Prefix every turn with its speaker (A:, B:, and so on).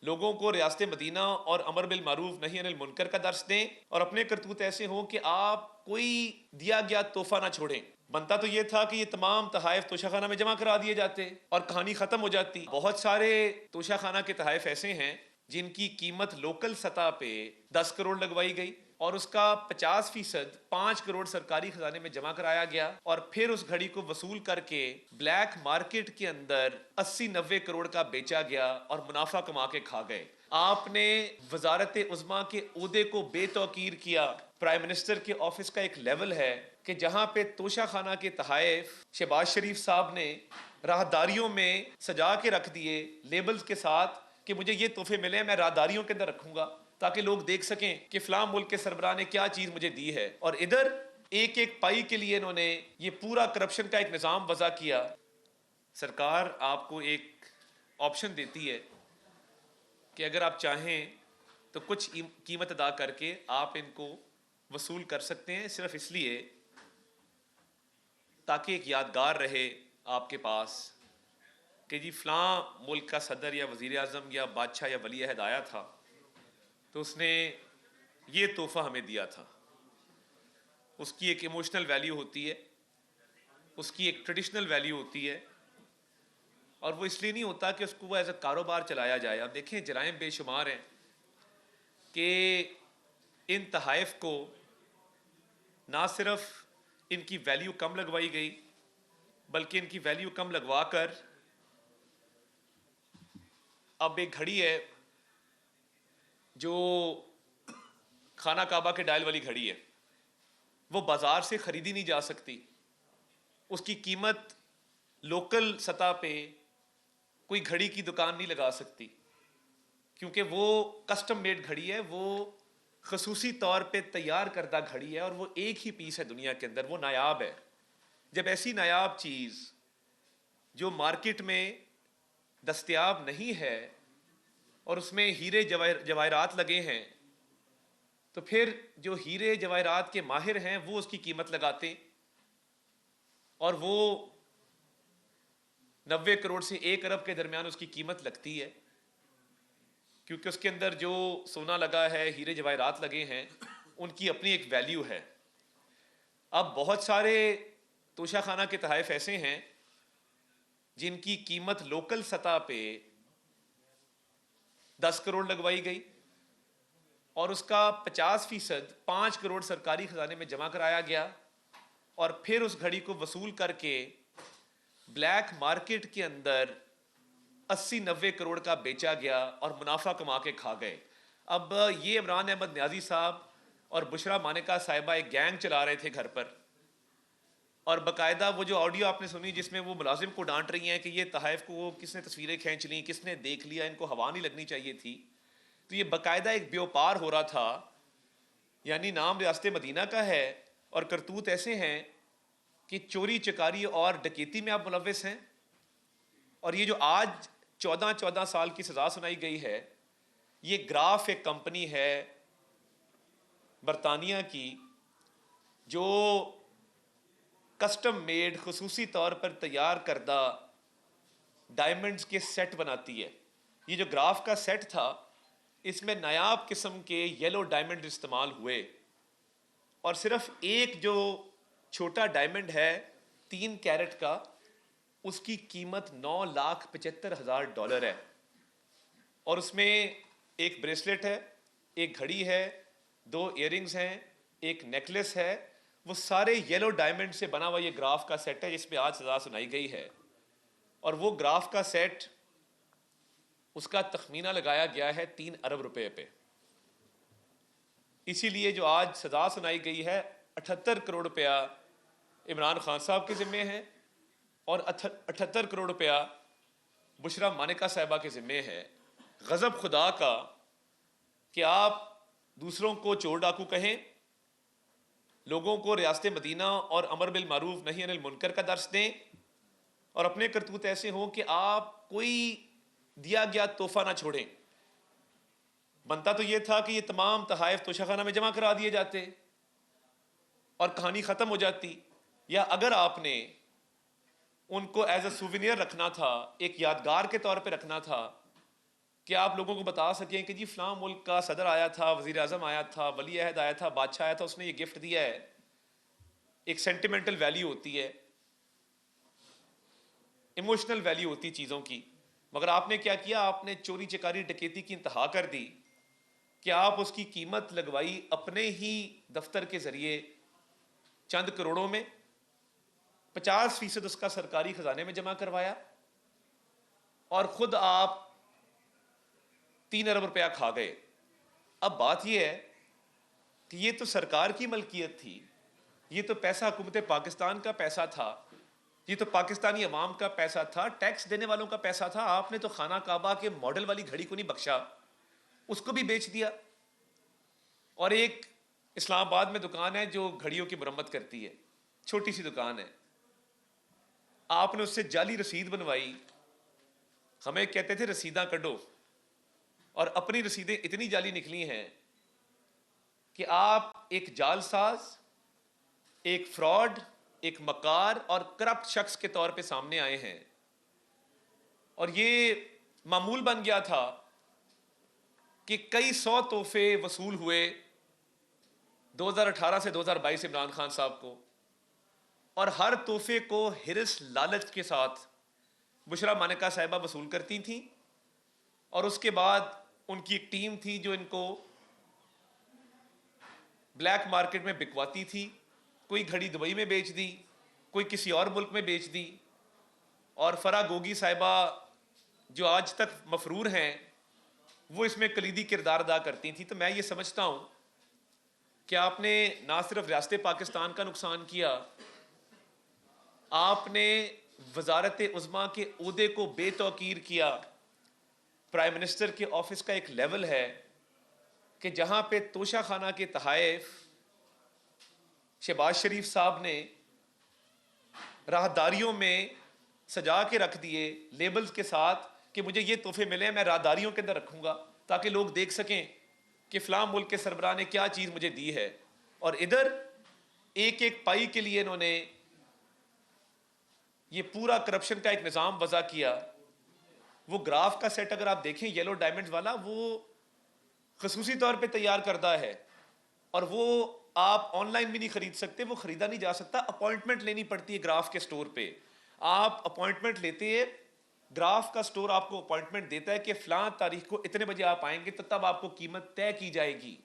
A: لوگوں کو ریاست مدینہ اور امر بالمعروف نہی عن المنکر کا درس دیں اور اپنے کرتوت ایسے ہوں کہ آپ کوئی دیا گیا تحفہ نہ چھوڑیں۔ بنتا تو یہ تھا کہ یہ تمام تحائف توشہ خانہ میں جمع کرا دیے جاتے اور کہانی ختم ہو جاتی۔ بہت سارے توشہ خانہ کے تحائف ایسے ہیں جن کی قیمت لوکل سطح پہ 10 کروڑ لگوائی گئی اور اس کا 50% 5 کروڑ سرکاری خزانے میں جمع کرایا گیا، اور پھر اس گھڑی کو وصول کر کے بلیک مارکیٹ کے اندر 80-90 کروڑ کا بیچا گیا اور منافع کما کے کھا گئے۔ آپ نے وزارت عظمیٰ کے عہدے کو بے توقیر کیا۔ پرائم منسٹر کے آفس کا ایک لیول ہے کہ جہاں پہ توشہ خانہ کے تحائف شہباز شریف صاحب نے راہداریوں میں سجا کے رکھ دیے لیبلز کے ساتھ کہ مجھے یہ تحفے ملے ہیں، میں راہداریوں کے اندر رکھوں گا تاکہ لوگ دیکھ سکیں کہ فلاں ملک کے سربراہ نے کیا چیز مجھے دی ہے، اور ادھر ایک ایک پائی کے لیے انہوں نے یہ پورا کرپشن کا ایک نظام وضع کیا۔ سرکار آپ کو ایک آپشن دیتی ہے کہ اگر آپ چاہیں تو کچھ قیمت ادا کر کے آپ ان کو وصول کر سکتے ہیں، صرف اس لیے تاکہ ایک یادگار رہے آپ کے پاس کہ جی فلاں ملک کا صدر یا وزیر اعظم یا بادشاہ یا ولی عہد آیا تھا تو اس نے یہ تحفہ ہمیں دیا تھا۔ اس کی ایک ایموشنل ویلیو ہوتی ہے، اس کی ایک ٹریڈیشنل ویلیو ہوتی ہے، اور وہ اس لیے نہیں ہوتا کہ اس کو وہ ایز اے کاروبار چلایا جائے۔ اب دیکھیں جرائم بے شمار ہیں کہ ان تحائف کو نہ صرف ان کی ویلیو کم لگوائی گئی بلکہ ان کی ویلیو کم لگوا کر اب ایک گھڑی ہے جو خانہ کعبہ کے ڈائل والی گھڑی ہے، وہ بازار سے خریدی نہیں جا سکتی، اس کی قیمت لوکل سطح پہ کوئی گھڑی کی دکان نہیں لگا سکتی کیونکہ وہ کسٹم میڈ گھڑی ہے، وہ خصوصی طور پہ تیار کردہ گھڑی ہے اور وہ ایک ہی پیس ہے دنیا کے اندر، وہ نایاب ہے۔ جب ایسی نایاب چیز جو مارکیٹ میں دستیاب نہیں ہے اور اس میں ہیرے جواہرات لگے ہیں، تو پھر جو ہیرے جواہرات کے ماہر ہیں وہ اس کی قیمت لگاتے اور وہ 90 کروڑ سے 1 ارب کے درمیان اس کی قیمت لگتی ہے، کیونکہ اس کے اندر جو سونا لگا ہے، ہیرے جواہرات لگے ہیں، ان کی اپنی ایک ویلیو ہے۔ اب بہت سارے توشہ خانہ کے تحائف ایسے ہیں جن کی قیمت لوکل سطح پہ 10 کروڑ لگوائی گئی اور اس کا 50% 5 کروڑ سرکاری خزانے میں جمع کرایا گیا، اور پھر اس گھڑی کو وصول کر کے بلیک مارکیٹ کے اندر 80-90 کروڑ کا بیچا گیا اور منافع کما کے کھا گئے۔ اب یہ عمران احمد نیازی صاحب اور بشرا مانکا صاحبہ ایک گینگ چلا رہے تھے گھر پر، اور باقاعدہ وہ جو آڈیو آپ نے سنی جس میں وہ ملازم کو ڈانٹ رہی ہیں کہ یہ تحائف کو کس نے تصویریں کھینچ لیں، کس نے دیکھ لیا، ان کو ہوا نہیں لگنی چاہیے تھی، تو یہ باقاعدہ ایک بیوپار ہو رہا تھا، یعنی نام ریاست مدینہ کا ہے اور کرتوت ایسے ہیں کہ چوری چکاری اور ڈکیتی میں آپ ملوث ہیں۔ اور یہ جو آج 14 سال کی سزا سنائی گئی ہے، یہ گراف ایک کمپنی ہے برطانیہ کی جو کسٹم میڈ خصوصی طور پر تیار کردہ ڈائمنڈز کے سیٹ بناتی ہے۔ یہ جو گراف کا سیٹ تھا اس میں نایاب قسم کے یلو ڈائمنڈ استعمال ہوئے، اور صرف ایک جو چھوٹا ڈائمنڈ ہے 3 کیرٹ کا، اس کی قیمت $9,75,000 ہے، اور اس میں ایک بریسلٹ ہے، ایک گھڑی ہے، 2 ایئرنگز ہیں، ایک نیکلس ہے، وہ سارے یلو ڈائمنڈ سے بنا ہوا یہ گراف کا سیٹ ہے جس پہ آج سزا سنائی گئی ہے۔ اور وہ گراف کا سیٹ اس کا تخمینہ لگایا گیا ہے 3 ارب روپے پہ۔ اسی لیے جو آج سزا سنائی گئی ہے 78 کروڑ روپیہ عمران خان صاحب کے ذمے ہے اور 78 کروڑ روپیہ بشرا مانکا صاحبہ کے ذمے ہے۔ غضب خدا کا کہ آپ دوسروں کو چور ڈاکو کہیں، لوگوں کو ریاست مدینہ اور امر بالمعروف نہی عن المنکر کا درس دیں، اور اپنے کرتوت ایسے ہوں کہ آپ کوئی دیا گیا تحفہ نہ چھوڑیں۔ بنتا تو یہ تھا کہ یہ تمام تحائف توشہ خانہ میں جمع کرا دیے جاتے اور کہانی ختم ہو جاتی، یا اگر آپ نے ان کو ایز اے سووینئر رکھنا تھا، ایک یادگار کے طور پہ رکھنا تھا کہ آپ لوگوں کو بتا سکیں کہ جی فلاں ملک کا صدر آیا تھا، وزیر اعظم آیا تھا، ولی عہد آیا تھا، بادشاہ آیا تھا، اس نے یہ گفٹ دیا ہے. ایک سینٹیمنٹل ویلیو ہوتی ہے، ایموشنل ویلیو ہوتی چیزوں کی. مگر آپ نے کیا کیا؟ آپ نے چوری چکاری ڈکیتی کی انتہا کر دی کہ آپ اس کی قیمت لگوائی اپنے ہی دفتر کے ذریعے چند کروڑوں میں، 50% اس کا سرکاری خزانے میں جمع کروایا، اور خود آپ 3 ارب روپیہ کھا گئے. اب بات یہ ہے کہ یہ تو سرکار کی ملکیت تھی، یہ تو پیسہ حکومت پاکستان کا پیسہ تھا، یہ تو پاکستانی عوام کا پیسہ تھا، ٹیکس دینے والوں کا پیسہ تھا. آپ نے تو خانہ کعبہ کے ماڈل والی گھڑی کو نہیں بخشا، اس کو بھی بیچ دیا. اور ایک اسلام آباد میں دکان ہے جو گھڑیوں کی مرمت کرتی ہے، چھوٹی سی دکان ہے، آپ نے اس سے جعلی رسید بنوائی. ہمیں کہتے تھے رسیداں کڈو، اور اپنی رسیدیں اتنی جعلی نکلی ہیں کہ آپ ایک جال ساز، ایک فراڈ، ایک مکار اور کرپٹ شخص کے طور پہ سامنے آئے ہیں. اور یہ معمول بن گیا تھا کہ کئی 100 تحفے وصول ہوئے 2018 سے 2022 عمران خان صاحب کو، اور ہر تحفے کو ہرس لالچ کے ساتھ بشرا مانکا صاحبہ وصول کرتی تھیں. اور اس کے بعد ان کی ایک ٹیم تھی جو ان کو بلیک مارکیٹ میں بکواتی تھی. کوئی گھڑی دبئی میں بیچ دی، کوئی کسی اور ملک میں بیچ دی. اور فرا گوگی صاحبہ جو آج تک مفرور ہیں، وہ اس میں کلیدی کردار ادا کرتی تھیں. تو میں یہ سمجھتا ہوں کہ آپ نے نہ صرف ریاست پاکستان کا نقصان کیا، آپ نے وزارت عظمیٰ کے عہدے کو بے توقیر کیا. پرائم منسٹر کے آفس کا ایک لیول ہے کہ جہاں پہ توشہ خانہ کے تحائف شہباز شریف صاحب نے راہداریوں میں سجا کے رکھ دیے لیبلز کے ساتھ کہ مجھے یہ تحفے ملے ہیں، میں راہداریوں کے اندر رکھوں گا تاکہ لوگ دیکھ سکیں کہ فلاں ملک کے سربراہ نے کیا چیز مجھے دی ہے. اور ادھر ایک ایک پائی کے لیے انہوں نے یہ پورا کرپشن کا ایک نظام وضع کیا. وہ گراف کا سیٹ اگر آپ دیکھیں یلو ڈائمنڈز والا، وہ خصوصی طور پہ تیار کردہ ہے، اور وہ آپ آن لائن بھی نہیں خرید سکتے، وہ خریدا نہیں جا سکتا. اپوائنٹمنٹ لینی پڑتی ہے گراف کے سٹور پہ. آپ اپوائنٹمنٹ لیتے ہیں، گراف کا سٹور آپ کو اپوائنٹمنٹ دیتا ہے کہ فلاں تاریخ کو اتنے بجے آپ آئیں گے تو تب آپ کو قیمت طے کی جائے گی.